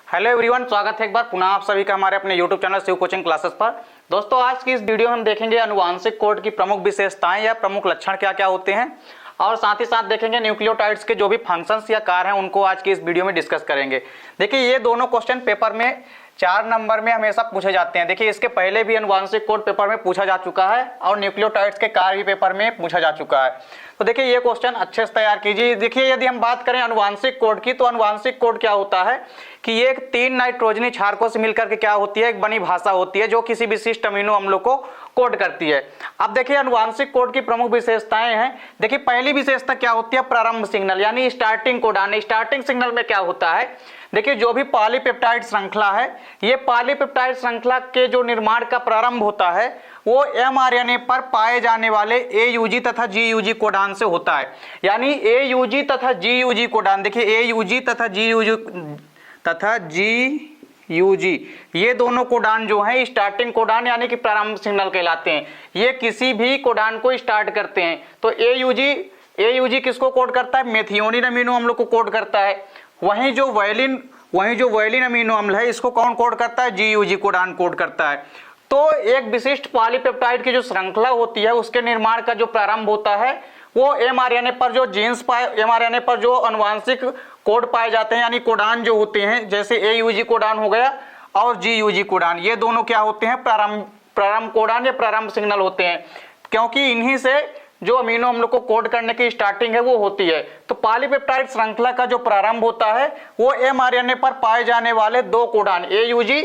Hello everyone, स्वागत है एक बार पुनः आप सभी का हमारे अपने YouTube channel Shiv coaching classes पर। दोस्तों, आज की इस वीडियो में हम देखेंगे अनुवांशिक कोड की प्रमुख विशेषताएं या प्रमुख लक्षण क्या क्या होते हैं, और साथ ही साथ देखेंगे न्यूक्लियोटाइड्स के जो भी फंक्शंस या कार्य हैं उनको आज की इस वीडियो में डिस्कस करेंगे। देखिए, ये दोनों क्वेश्चन पेपर में 4 नंबर में हमेशा पूछे जाते हैं। देखिए, इसके पहले भी अनुवांशिक कोड पेपर में पूछा जा चुका है और न्यूक्लियोटाइड्स के कार्य भी पेपर में पूछा जा चुका है। तो देखिए, ये क्वेश्चन अच्छे से तैयार कीजिए। देखिए, यदि हम बात करें अनुवांशिक कोड की, तो अनुवांशिक कोड क्या होता है कि ये 3 नाइट्रोजनी क्षारकों से मिलकर के क्या होती है, एक बनी भाषा होती है जो किसी विशिष्ट अमीनो अम्लों को कोड करती है। अब देखिए, अनुवांशिक कोड की प्रमुख विशेषताएं हैं। देखिए, पहली विशेषता क्या होती है, प्रारंभ सिग्नल यानी स्टार्टिंग कोडान। स्टार्टिंग सिग्नल में क्या होता है, देखिए जो भी पॉलीपेप्टाइड श्रृंखला है, ये पॉलीपेप्टाइड श्रृंखला के जो निर्माण का प्रारंभ होता है वो एमआरएनए पर पाए जाने वाले एयूजी तथा जीयूजी कोडान से होता है। यानी एयूजी तथा जीयूजी कोडान, देखिए एयूजी तथा जीयूजी ये दोनों कोडान जो हैं स्टार्टिंग कोडान यानी कि प्रारंभ सिग्नल कहलाते हैं। ये किसी भी कोडान को स्टार्ट करते हैं। तो एयूजी किसको कोड करता है, मेथियोनिन अमीनो अम्लों को कोड करता है। वहीं जो वायलिन अमीनो अम्ल है इसको कौन कोड करता है, जीयूजी कोडान कोड करता है। तो एक विशिष्ट पॉलीपेप्टाइड की जो श्रृंखला होती है उसके निर्माण का जो प्रारंभ होता है वो एमआरएनए पर जो एमआरएनए पर जो अनुवांशिक कोड पाए जाते हैं यानी कोडान जो होते हैं, जैसे एयूजी कोडान हो गया और जीयूजी कोडान, ये दोनों क्या होते हैं, प्रारंभ कोडान या प्रारंभ सिग्नल होते हैं, क्योंकि इन्हीं से जो अमीनो अम्लों को कोड करने की स्टार्टिंग है वो होती है। तो पॉलीपेप्टाइड श्रृंखला का जो प्रारंभ होता है वो एमआरएनए पर पाए जाने वाले 2 कोडान एयूजी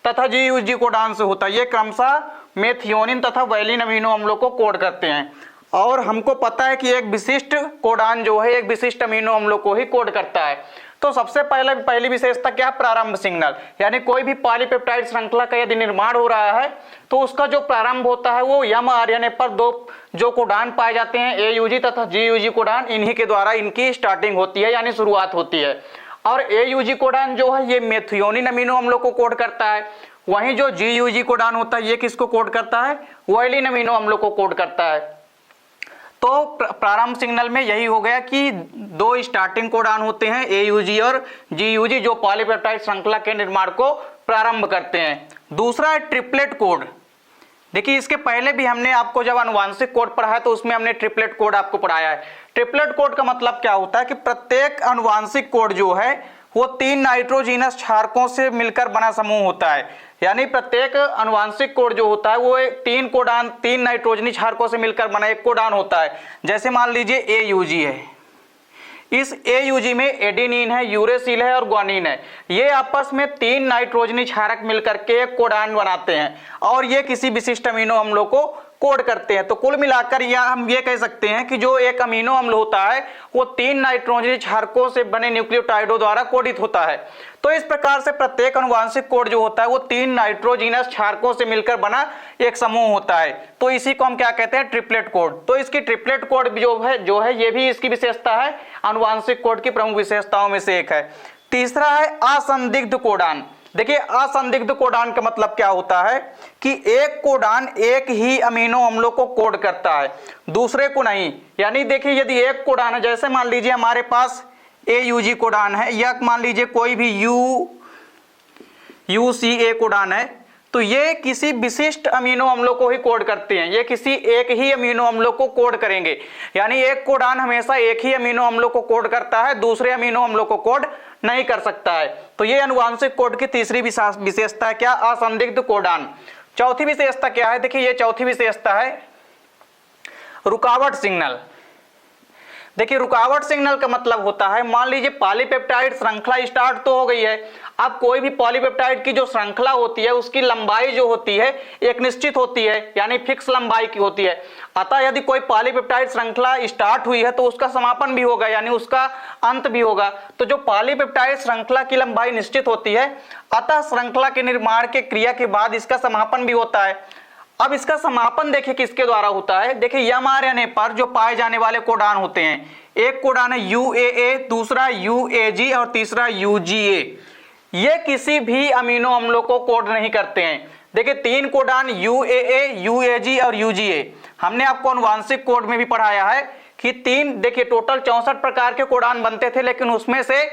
तथा जीयूजी कोडान से होता है। ये क्रमशः मेथियोनिन तथा वायलिन अमीनो अम्लों को कोड करते हैं। और हमको पता है कि एक विशिष्ट कोडान जो है एक विशिष्ट अमीनो अम्लों को ही कोड करता है। तो सबसे पहली विशेषता क्या है, प्रारंभ सिग्नल। यानी कोई भी पॉलीपेप्टाइड श्रृंखला का यदि निर्माण हो रहा है तो उसका जो प्रारंभ होता है वो एमआरएनए पर 2 जो कोडान पाए जाते हैं एयूजी तथा जीयूजी कोडान, इन्हीं के द्वारा इनकी स्टार्टिंग होती है यानी शुरुआत होती है। और एयूजी कोडान जो है ये मेथियोनिन अमीनो अम्लों को कोड करता है। वहीं जो जीयूजी कोडान होता है ये किसको कोड करता है, वायलिन अमीनो अम्लों को कोड करता है। तो प्रारंभ सिग्नल में यही हो गया कि 2 स्टार्टिंग कोडान होते हैं एयूजी और जीयूजी जो पॉलीपेप्टाइड श्रृंखला के निर्माण को प्रारंभ करते हैं। दूसरा है ट्रिपलेट कोड। देखिए, इसके पहले भी हमने आपको जब अनुवांशिक कोड पढ़ाया तो उसमें हमने ट्रिपलेट कोड आपको पढ़ाया है। ट्रिपलेट कोड का मतलब क्या होता है कि प्रत्येक अनुवांशिक कोड जो है वो 3 नाइट्रोजीनस क्षारकों से मिलकर बना समूह होता है। यानी प्रत्येक अनुवांशिक कोड जो होता है वो 3 नाइट्रोजनी क्षारकों से मिलकर बना एक कोडान होता है। जैसे मान लीजिए एयूजी है, इस एयूजी में एडेनिन है, यूरेसिल है और ग्वानिन है। ये आपस में 3 नाइट्रोजनी क्षारक मिलकर के एक कोडान बनाते हैं और ये किसी विशिष्ट अमीनो अम्लों को कोड करते हैं। तो कुल मिलाकर यह हम ये कह सकते हैं कि जो एक अमीनो अम्ल होता है वो 3 नाइट्रोजनी क्षारकों से बने न्यूक्लियोटाइडों द्वारा कोडित होता है। तो इस प्रकार से प्रत्येक अनुवांशिक कोड जो होता है वो 3 नाइट्रोजीनस क्षारकों से मिलकर बना एक समूह होता है। तो इसी को हम क्या कहते हैं, ट्रिपलेट कोड। तो इसकी ट्रिपलेट कोड जो है ये भी इसकी विशेषता है, अनुवांशिक कोड की प्रमुख विशेषताओं में से एक है। तीसरा है असंदिग्ध कोडान। देखिए, असंदिग्ध कोडान का मतलब क्या होता है कि एक कोडान एक ही अमीनो अम्लों को कोड करता है, दूसरे को नहीं। यानी देखिए, यदि एक कोडान है, जैसे मान लीजिए हमारे पास एयूजी कोडान है या मान लीजिए कोई भी यूसीए कोडान है, तो ये किसी विशिष्ट अमीनो अम्लों को ही कोड करते हैं। ये किसी एक ही अमीनो अम्लों को कोड करेंगे। यानी एक कोडान हमेशा एक ही अमीनो अम्लों को कोड करता है, दूसरे अमीनो अम्लों को कोड नहीं कर सकता है। तो ये अनुवांशिक कोड की तीसरी विशेषता है, क्या, असंदिग्ध कोडान। चौथी विशेषता क्या है, देखिए ये चौथी विशेषता है रुकावट सिग्नल। देखिए, रुकावट सिग्नल का मतलब होता है, मान लीजिए पॉलीपेप्टाइड श्रृंखला स्टार्ट तो हो गई है। अब कोई भी पॉलीपेप्टाइड की जो श्रृंखला होती है उसकी लंबाई जो होती है एक निश्चित होती है, यानी फिक्स लंबाई की होती है। अतः यदि कोई पॉलीपेप्टाइड श्रृंखला स्टार्ट हुई है तो उसका समापन भी होगा, यानी उसका अंत भी होगा। तो जो पॉलीपेप्टाइड श्रृंखला की लंबाई निश्चित होती है, अतः श्रृंखला के निर्माण के क्रिया के बाद इसका समापन भी होता है। अब इसका समापन देखिए किसके द्वारा होता है, देखिए एमआरएनए पर जो पाए जाने वाले कोडान होते हैं, एक कोडान है यूएए, दूसरा यूएजी और तीसरा यूजीए। ये किसी भी अमीनो अम्लों को कोड नहीं करते हैं। देखिए, 3 कोडान यूएए, यूएजी और यूजीए हमने आपको अनुवांशिक कोड में भी पढ़ाया है कि 3, देखिए टोटल 64 प्रकार के कोडान बनते थे, लेकिन उसमें से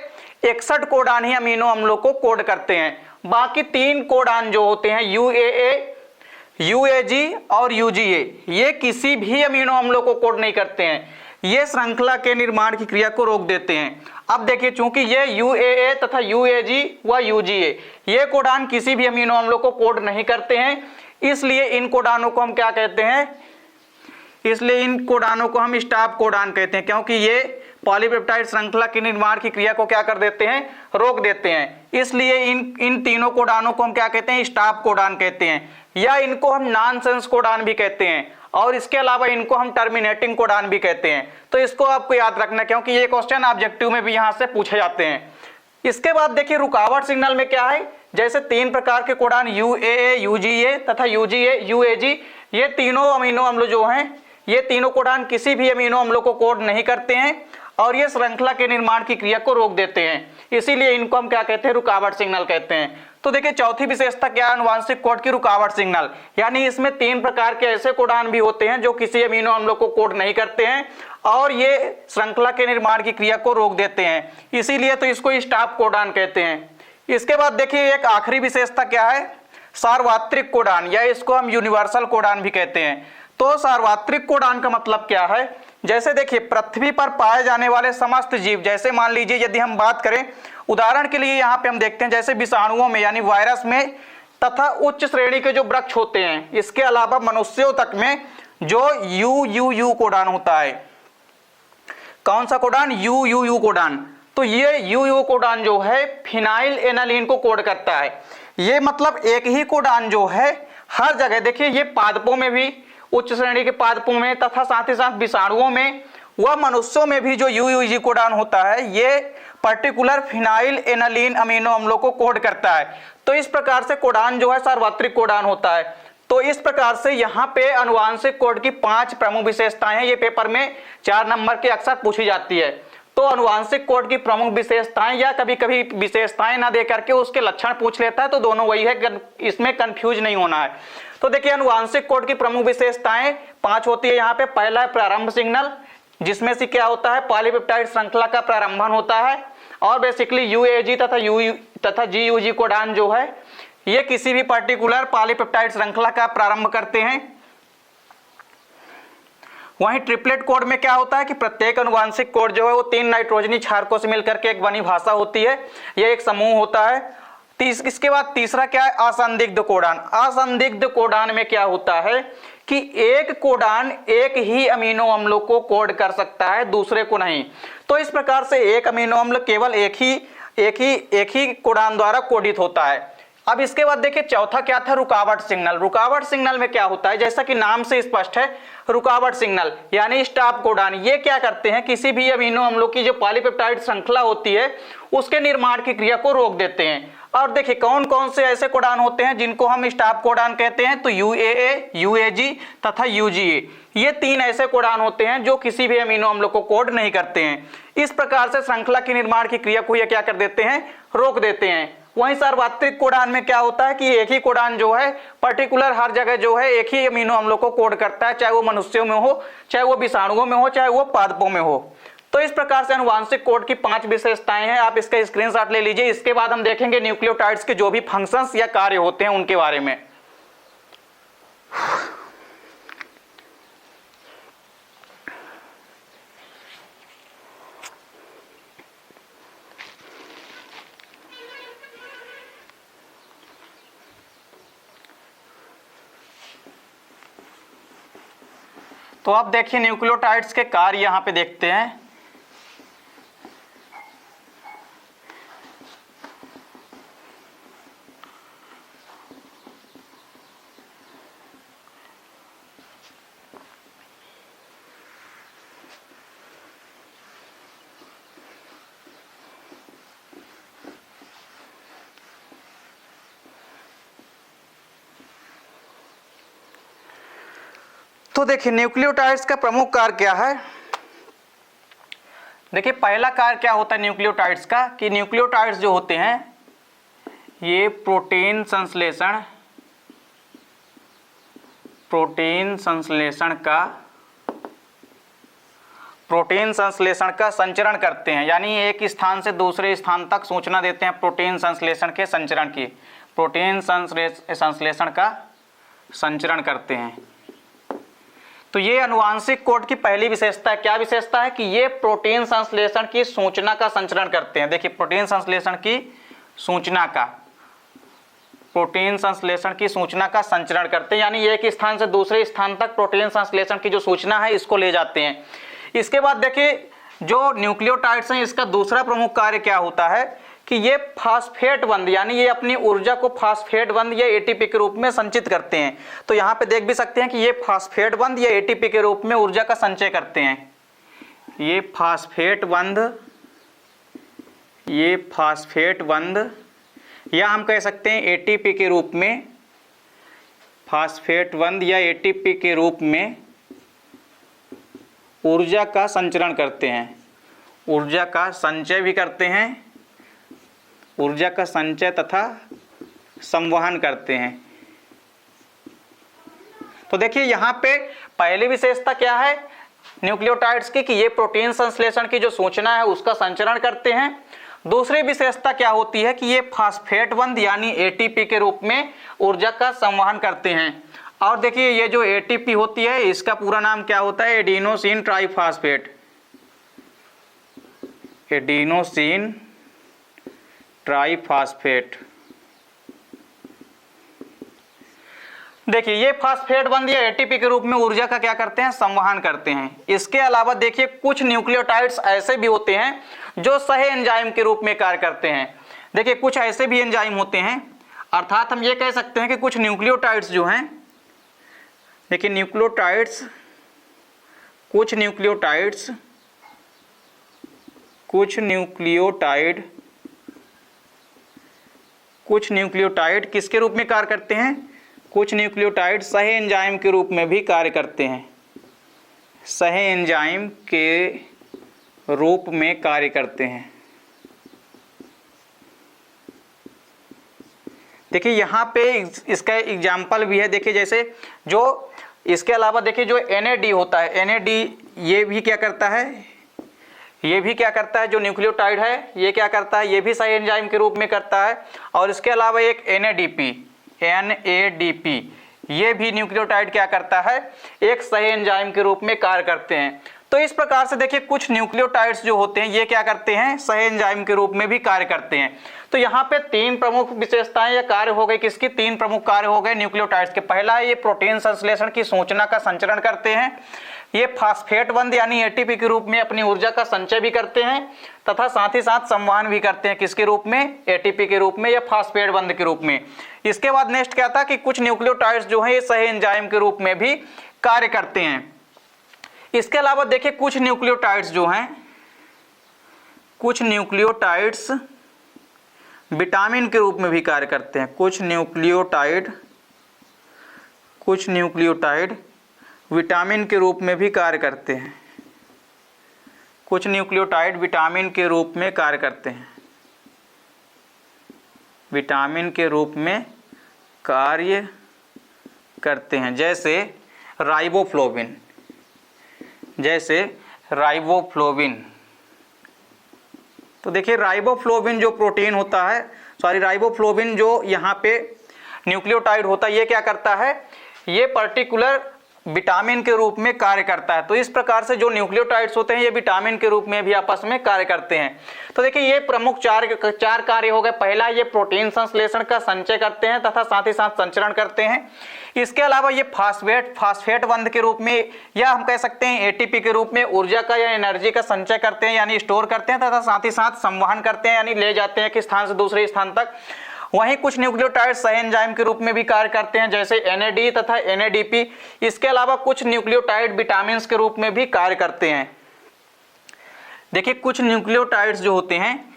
61 कोडान ही अमीनो अम्लों को कोड करते हैं। बाकी 3 कोडान जो होते हैं UAA, UAG और UGA, ये किसी भी अमीनो अम्लों को कोड नहीं करते हैं, ये श्रृंखला के निर्माण की क्रिया को रोक देते हैं। अब देखिए, चूंकि ये UAA तथा UAG व UGA ये कोडान किसी भी अमीनो अम्लों को कोड नहीं करते हैं, इसलिए इन कोडानों को हम क्या कहते हैं, इसलिए इन कोडानों को हम स्टॉप कोडान कहते हैं, क्योंकि ये पॉलीपेप्टाइड श्रृंखला के निर्माण की क्रिया को क्या कर देते हैं, रोक देते हैं। इसलिए इन तीनों कोडानों को हम क्या कहते हैं, स्टॉप कोडान कहते हैं, या इनको हम नॉनसेंस कोडान भी कहते हैं, और इसके अलावा इनको हम टर्मिनेटिंग कोडान भी कहते हैं। तो इसको आपको याद रखना, क्योंकि ये क्वेश्चन ऑब्जेक्टिव में भी यहां से पूछे जाते हैं। इसके बाद देखिए रुकावट सिग्नल में क्या है, जैसे 3 प्रकार के कोडान UAA, UGA तथा UGA, UAG, ये तीनों अमीनो अम्ल जो हैं, ये तीनों कोडान किसी भी अमीनो अम्लों को कोड नहीं करते हैं और ये श्रृंखला के निर्माण की क्रिया को रोक देते हैं, इसीलिए इनको हम क्या कहते हैं, रुकावट सिग्नल कहते हैं। तो देखिए चौथी विशेषता क्या है आनुवांशिक कोड की, रुकावट सिग्नल, यानी इसमें 3 प्रकार के ऐसे कोडान भी होते हैं जो किसी अमीनो अम्लों को कोड नहीं करते हैं और ये श्रृंखला के निर्माण की क्रिया को रोक देते हैं, इसीलिए तो इसको स्टॉप कोडान कहते हैं। इसके बाद देखिए एक आखिरी विशेषता क्या है, सार्वत्रिक कोडान, या इसको हम यूनिवर्सल कोडान भी कहते हैं। तो सार्वत्रिक कोडान का मतलब क्या है, जैसे देखिए पृथ्वी पर पाए जाने वाले समस्त जीव, जैसे मान लीजिए यदि हम बात करें उदाहरण के लिए, यहाँ पे हम देखते हैं जैसे विषाणुओं में यानी वायरस में तथा उच्च श्रेणी के जो वृक्ष होते हैं, इसके अलावा मनुष्यों तक में जो UUU कोडान होता है, कौन सा कोडान, UUU कोडान, तो ये UUU कोडान जो है फिनाइल एनालिन को कोड करता है। ये मतलब एक ही कोडान जो है हर जगह, देखिए ये पादपों में भी, उच्च श्रेणी के पादपों में तथा साथ ही साथ विषाणुओं में व मनुष्यों में भी जो UUG कोडान होता है, ये पर्टिकुलर फिनाइल एनालिन अमीनो अम्लों को कोड करता है। तो इस प्रकार से कोडान जो है सार्वत्रिक कोडान होता है। तो इस प्रकार से यहाँ पे आनुवांशिक कोड की 5 प्रमुख विशेषताएं हैं, ये पेपर में 4 नंबर की अक्सर पूछी जाती है। तो आनुवांशिक कोड की प्रमुख विशेषताएं या कभी कभी विशेषताएं ना दे करके उसके लक्षण पूछ लेता है, तो दोनों वही है, इसमें कंफ्यूज नहीं होना है। तो देखिए आनुवांशिक कोड की प्रमुख विशेषताएं 5 होती है यहाँ पे। पहला है प्रारंभ सिग्नल, जिसमें से क्या होता है, पॉलीपेप्टाइड श्रृंखला का प्रारंभन होता है, और बेसिकली UAG तथा GUG कोडान जो है ये किसी भी पर्टिकुलर पॉलीपेप्टाइड श्रृंखला का प्रारंभ करते हैं। वहीं ट्रिपलेट कोड में क्या होता है कि प्रत्येक आनुवांशिक कोड जो है वो 3 नाइट्रोजनी क्षारकों से मिलकर के एक बनी भाषा होती है, यह एक समूह होता है। इसके बाद तीसरा क्या है, असंदिग्ध कोडान। असंदिग्ध कोडान में क्या होता है कि एक कोडान एक ही अमीनो अम्लों को कोड कर सकता है, दूसरे को नहीं। तो इस प्रकार से एक अमीनो अम्ल केवल एक ही कोडान द्वारा कोडित होता है। अब इसके बाद देखिए चौथा क्या था, रुकावट सिग्नल। रुकावट सिग्नल में क्या होता है, जैसा कि नाम से स्पष्ट है, रुकावट सिग्नल यानी स्टॉप कोडान, ये क्या करते हैं, किसी भी अमीनो अम्लों की जो पॉलीपेप्टाइड श्रृंखला होती है उसके निर्माण की क्रिया को रोक देते हैं। और देखिए कौन कौन से ऐसे कोडान होते हैं जिनको हम स्टॉप कोडान कहते हैं, तो UAA, UAG तथा UGA, ये 3 ऐसे कोडान होते हैं जो किसी भी अमीनो अम्ल को कोड नहीं करते हैं। इस प्रकार से श्रृंखला के निर्माण की क्रिया को ये क्या कर देते हैं, रोक देते हैं। वहीं सार्वत्रिक कोडान में क्या होता है कि एक ही कोडान जो है पर्टिकुलर हर जगह जो है एक ही अमीनो अम्लों को कोड करता है, चाहे वो मनुष्यों में हो, चाहे वो विषाणुओं में हो, चाहे वो पादपों में हो। तो इस प्रकार से आनुवांशिक कोड की 5 विशेषताएं हैं, आप इसका स्क्रीनशॉट ले लीजिए। इसके बाद हम देखेंगे न्यूक्लियोटाइड्स के जो भी फंक्शंस या कार्य होते हैं उनके बारे में। तो अब देखिए न्यूक्लियोटाइड्स के कार्य यहां पे देखते हैं। तो देखिए न्यूक्लियोटाइड्स का प्रमुख कार्य क्या है। देखिए पहला कार्य क्या होता है न्यूक्लियोटाइड्स का, कि न्यूक्लियोटाइड्स जो होते हैं ये प्रोटीन संश्लेषण का प्रोटीन संश्लेषण का संचरण करते हैं, यानी एक स्थान से दूसरे स्थान तक सूचना देते हैं प्रोटीन संश्लेषण के संचरण की। प्रोटीन संश्लेषण का संचरण करते हैं। तो ये आनुवांशिक कोड की पहली विशेषता है। क्या विशेषता है? कि ये प्रोटीन संश्लेषण की सूचना का संचरण करते हैं। देखिए, प्रोटीन संश्लेषण की सूचना का, प्रोटीन संश्लेषण की सूचना का संचरण करते हैं, यानी एक स्थान से दूसरे स्थान तक प्रोटीन संश्लेषण की जो सूचना है इसको ले जाते हैं। इसके बाद देखिए, जो न्यूक्लियोटाइड्स हैं इसका दूसरा प्रमुख कार्य क्या होता है कि ये फास्फेट बंध, यानी ये अपनी ऊर्जा को फास्फेट बंध या एटीपी के रूप में संचित करते हैं। तो यहाँ पे देख भी सकते हैं कि ये फास्फेट बंध या एटीपी के रूप में ऊर्जा का संचय करते हैं। ये फास्फेट बंध या हम कह सकते हैं एटीपी के रूप में, फास्फेट बंध या एटीपी के रूप में ऊर्जा का संचरण करते हैं, ऊर्जा का संचय भी करते हैं, ऊर्जा का संचय तथा संवहन करते हैं। तो देखिए, यहाँ पे पहली विशेषता क्या है न्यूक्लियोटाइड्स की, कि ये प्रोटीन संश्लेषण की जो सूचना है उसका संचरण करते हैं। दूसरी विशेषता क्या होती है कि ये फास्फेट बंध यानी एटीपी के रूप में ऊर्जा का संवहन करते हैं। और देखिए, ये जो एटीपी होती है इसका पूरा नाम क्या होता है? Adenosine triphosphate, adenosine triphosphate. देखिए, ये फास्फेट बंध या एटीपी के रूप में ऊर्जा का क्या करते हैं? संवहन करते हैं। इसके अलावा देखिए, कुछ न्यूक्लियोटाइड्स ऐसे भी होते हैं जो सह एंजाइम के रूप में कार्य करते हैं। देखिए, कुछ ऐसे भी एंजाइम होते हैं, अर्थात हम ये कह सकते हैं कि कुछ न्यूक्लियोटाइड्स जो हैं, देखिए कुछ न्यूक्लियोटाइड किसके रूप में कार्य करते हैं? कुछ न्यूक्लियोटाइड सह एंजाइम के रूप में भी कार्य करते हैं, सह एंजाइम के रूप में कार्य करते हैं। देखिए, यहाँ पे इसका एग्जाम्पल भी है। देखिए, जैसे जो इसके अलावा देखिए जो NAD होता है, NAD ये भी क्या करता है, जो न्यूक्लियोटाइड है ये क्या करता है? ये भी सह एंजाइम के रूप में करता है। और इसके अलावा एक NADP ये भी न्यूक्लियोटाइड क्या करता है? एक सह एंजाइम के रूप में कार्य करते हैं। तो इस प्रकार से देखिए, कुछ न्यूक्लियोटाइड्स जो होते हैं ये क्या करते हैं? सह एंजाइम के रूप में भी कार्य करते हैं। तो यहाँ पे तीन प्रमुख विशेषताएं या कार्य हो गए। किसकी? तीन प्रमुख कार्य हो गए न्यूक्लियोटाइड्स के। पहला है ये प्रोटीन संश्लेषण की सूचना का संचरण करते हैं, ये फास्फेट बंध यानी एटीपी के रूप में अपनी ऊर्जा का संचय भी करते हैं तथा साथ ही साथ संवहन भी करते हैं। किसके रूप में? एटीपी के रूप में या फास्फेट बंध के रूप में। इसके बाद नेक्स्ट क्या था कि कुछ न्यूक्लियोटाइड्स जो है ये सह एंजाइम के रूप में भी कार्य करते हैं। इसके अलावा देखिए, कुछ न्यूक्लियोटाइड्स जो हैं, कुछ न्यूक्लियोटाइड्स विटामिन के रूप में भी कार्य करते हैं। कुछ न्यूक्लियोटाइड विटामिन के रूप में भी कार्य करते हैं। कुछ न्यूक्लियोटाइड विटामिन के रूप में कार्य करते हैं, विटामिन के रूप में कार्य करते हैं, जैसे राइबोफ्लोविन, तो देखिए, राइबोफ्लोविन जो प्रोटीन होता है, राइबोफ्लोविन जो यहाँ पे न्यूक्लियोटाइड होता है, ये क्या करता है? ये पर्टिकुलर विटामिन के रूप में कार्य करता है। तो इस प्रकार से जो न्यूक्लियोटाइड्स होते हैं ये विटामिन के रूप में भी आपस में कार्य करते हैं। तो देखिए, ये प्रमुख चार कार्य हो गए। पहला, ये प्रोटीन संश्लेषण का संचय करते हैं तथा साथ ही साथ संचरण करते हैं। इसके अलावा ये फास्फेट बंध के रूप में या हम कह सकते हैं एटीपी के रूप में ऊर्जा का या एनर्जी का संचय करते हैं, यानी स्टोर करते हैं तथा साथ ही साथ संवहन करते हैं, यानी ले जाते हैं कि स्थान से दूसरे स्थान तक। वहीं कुछ न्यूक्लियोटाइड सह एंजाइम के रूप में भी कार्य करते हैं, जैसे NAD तथा NADP। इसके अलावा कुछ न्यूक्लियोटाइड विटामिन के रूप में भी कार्य करते हैं। देखिए, कुछ न्यूक्लियोटाइड्स जो होते हैं,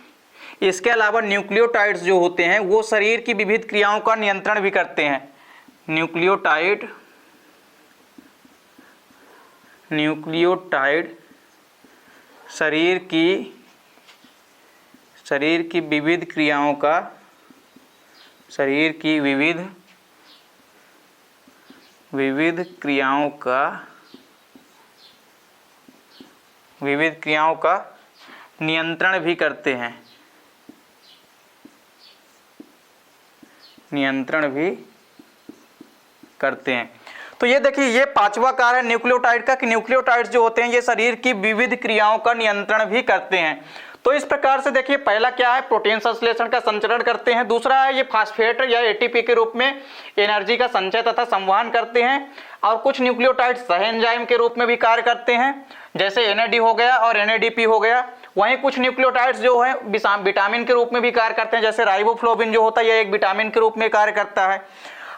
इसके अलावा न्यूक्लियोटाइड्स जो होते हैं वो शरीर की विविध क्रियाओं का नियंत्रण भी करते हैं। न्यूक्लियोटाइड शरीर की विविध क्रियाओं का, शरीर की विविध क्रियाओं का विविध क्रियाओं का नियंत्रण भी करते हैं, नियंत्रण भी करते हैं। तो ये देखिए, ये पांचवा कार्य है न्यूक्लियोटाइड का, कि न्यूक्लियोटाइड्स जो होते हैं ये शरीर की विविध क्रियाओं का नियंत्रण भी करते हैं। तो इस प्रकार से देखिए, पहला क्या है, प्रोटीन संश्लेषण का संचरण करते हैं। दूसरा है ये फास्फेट या एटीपी के रूप में एनर्जी का संचय तथा संवहन करते हैं। और कुछ न्यूक्लियोटाइड सह एंजाइम के रूप में भी कार्य करते हैं, जैसे एनएडी हो गया और एनएडीपी हो गया। वहीं कुछ न्यूक्लियोटाइड्स जो है विटामिन के रूप में भी कार्य करते हैं, जैसे राइबोफ्लोविन जो होता है यह एक विटामिन के रूप में कार्य करता है।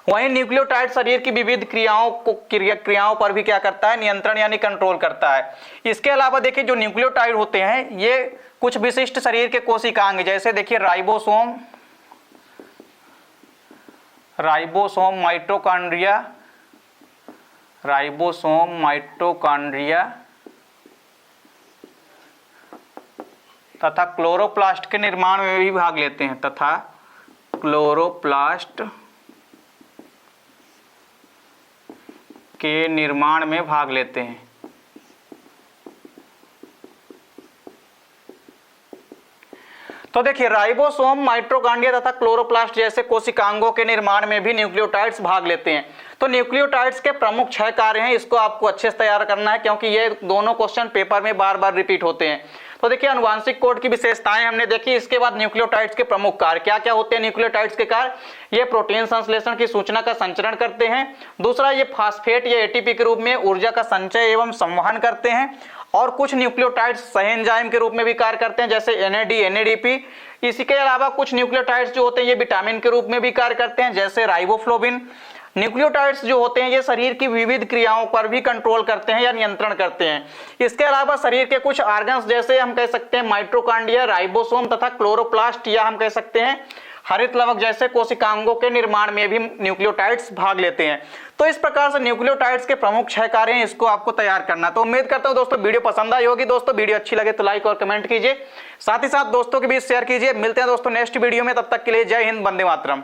वहीं न्यूक्लियोटाइड शरीर की विविध क्रियाओं पर भी क्या करता है, नियंत्रण यानी कंट्रोल करता है। इसके अलावा देखिए, जो न्यूक्लियोटाइड होते हैं ये कुछ विशिष्ट शरीर के कोशिकांग, जैसे देखिए राइबोसोम, माइटोकॉन्ड्रिया तथा क्लोरोप्लास्ट के निर्माण में भी भाग लेते हैं, तथा क्लोरोप्लास्ट के निर्माण में भाग लेते हैं। तो देखिए, राइबोसोम, माइटोकॉन्ड्रिया तथा क्लोरोप्लास्ट जैसे कोशिकांगों के निर्माण में भी न्यूक्लियोटाइड्स भाग लेते हैं। तो न्यूक्लियोटाइड्स के प्रमुख 6 कार्य हैं, इसको आपको अच्छे से तैयार करना है, क्योंकि ये दोनों क्वेश्चन पेपर में बार बार रिपीट होते हैं। तो देखिए, आनुवांशिक कोड की विशेषताएं हमने देखी। इसके बाद न्यूक्लियोटाइड्स के प्रमुख कार्य क्या क्या होते हैं। न्यूक्लियोटाइड्स के कार्य, ये प्रोटीन संश्लेषण की सूचना का संचरण करते हैं। दूसरा, ये फास्फेट या एटीपी के रूप में ऊर्जा का संचय एवं संवहन करते हैं। और कुछ न्यूक्लियोटाइड्स सह एंजाइम के रूप में भी कार्य करते हैं, जैसे एनएडी, एनएडीपी। इसी के अलावा कुछ न्यूक्लियोटाइड्स जो होते हैं ये विटामिन के रूप में भी कार्य करते हैं, जैसे राइबोफ्लोविन। न्यूक्लियोटाइड्स जो होते हैं ये शरीर की विविध क्रियाओं पर भी कंट्रोल करते हैं या नियंत्रण करते हैं। इसके अलावा शरीर के कुछ ऑर्गन्स, जैसे हम कह सकते हैं माइटोकॉन्ड्रिया, राइबोसोम तथा क्लोरोप्लास्ट, या हम कह सकते हैं हरित लवक जैसे कोशिकांगों के निर्माण में भी न्यूक्लियोटाइड्स भाग लेते हैं। तो इस प्रकार से न्यूक्लियोटाइड्स के प्रमुख 6 कार्य हैं, इसको आपको तैयार करना। तो उम्मीद करता हूं दोस्तों वीडियो पसंद आई होगी। दोस्तों वीडियो अच्छी लगे तो लाइक और कमेंट कीजिए, साथ ही साथ दोस्तों के बीच शेयर कीजिए। मिलते हैं दोस्तों नेक्स्ट वीडियो में, तब तक के लिए जय हिंद, वंदे मातरम।